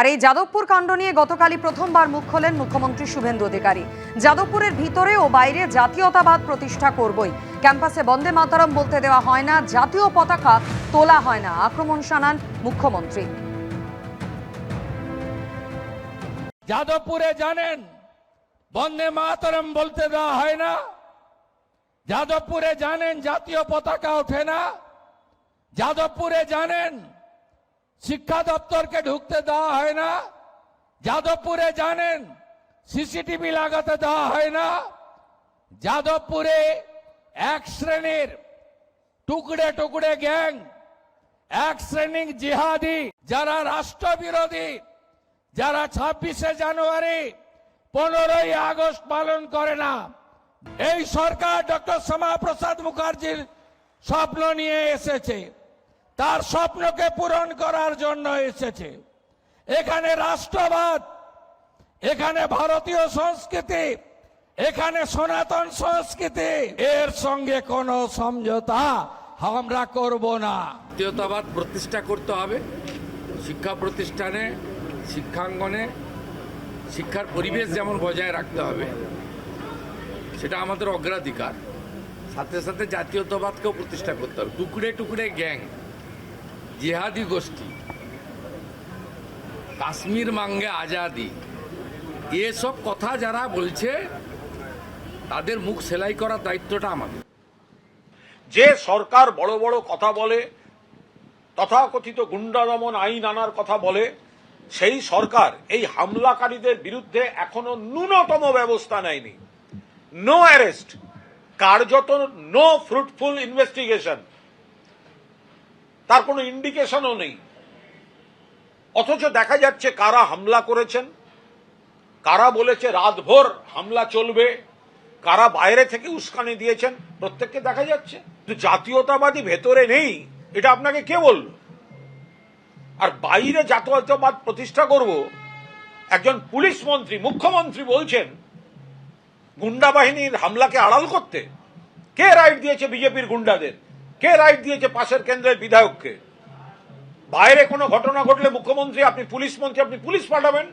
আর এই যাদবপুর কাণ্ড নিয়ে গতকালই প্রথমবার মুখ খোলেন মুখ্যমন্ত্রী শুভেন্দু অধিকারী। যাদবপুরের ভিতরে ও বাইরে জাতীয়তাবাদ প্রতিষ্ঠা করবই, ক্যাম্পাসে বন্দে মাতরম বলতে দেওয়া হয় না, জাতীয় পতাকা তোলা হয় না, আক্রমণ শানান মুখ্যমন্ত্রী। যাদবপুরে জানেন বন্দে মাতরম বলতে দেওয়া হয় না, যাদবপুরে জানেন জাতীয় পতাকা ওঠে না, যাদবপুরে জানেন শিক্ষা দপ্তরকে ঢুকতে দেওয়া হয় না, যাদবপুরে জানেন সিসিটিভি লাগাতে দেওয়া হয় না, যাদবপুরে এক শ্রেণীর টুকরে টুকরে গ্যাং, এক শ্রেণীর জিহাদি যারা রাষ্ট্রবিরোধী, যারা 26শে জানুয়ারি 15ই আগস্ট পালন করে না, এই সরকার ডক্টর শ্যামাপ্রসাদ মুখার্জির স্বপ্ন নিয়ে এসেছে, তার স্বপ্নকে পূরণ করার জন্য এসেছে। এখানে রাষ্ট্রবাদ, এখানে ভারতীয় সংস্কৃতি, এখানে সনাতন সংস্কৃতি, এর সঙ্গে কোনো সমঝোতা আমরা করব না। জাতীয়তাবাদ প্রতিষ্ঠা করতে হবে শিক্ষা প্রতিষ্ঠানে, শিক্ষাঙ্গনে, শিক্ষার পরিবেশ যেমন বজায় রাখতে হবে, সেটা আমাদের অগ্রাধিকার। সাথে সাথে জাতীয়তাবাদকেও প্রতিষ্ঠা করতে হবে। টুকরে টুকরে গ্যাং, জিহাদি গোষ্ঠী, কাশ্মীর মাঙ্গে আজাদি, এসব কথা যারা বলছে তাদের মুখ সেলাই করার দায়িত্বটা আমাদের। যে সরকার বড় বড় কথা বলে, তথাকথিত গুন্ডা দমন আইন আনার কথা বলে, সেই সরকার এই হামলাকারীদের বিরুদ্ধে এখনো ন্যূনতম ব্যবস্থা নেয়নি। নো অ্যারেস্ট, কার্যত নো ফ্রুটফুল ইনভেস্টিগেশন, তার কোনো ইন্ডিকেশনও নেই। অথচ দেখা যাচ্ছে কারা হামলা করেছেন, কারা বলেছে রাতভর হামলা চলবে, কারা বাইরে থেকে উস্কানি দিয়েছেন, প্রত্যেককে দেখা যাচ্ছে। কিন্তু জাতীয়তাবাদী ভেতরে নেই, এটা আপনাকে কে বলল? আর বাইরে জাতীয়তাবাদ প্রতিষ্ঠা করব, একজন পুলিশ মন্ত্রী, মুখ্যমন্ত্রী বলছেন গুন্ডা বাহিনীর হামলাকে আড়াল করতে। কে রাইট দিয়েছে বিজেপির গুন্ডাদের? কে রাইট দিয়েছে পাশের কেন্দ্রের বিধায়ককে? বাইরে কোনো ঘটনা ঘটলে মুখ্যমন্ত্রী, আপনি পুলিশ মন্ত্রী, আপনি পুলিশ পাঠাবেন।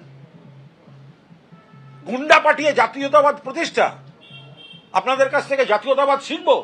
গুন্ডা পাঠিয়ে জাতীয়তাবাদ প্রতিষ্ঠা, আপনাদের কাছ থেকে জাতীয়তাবাদ শিখবো?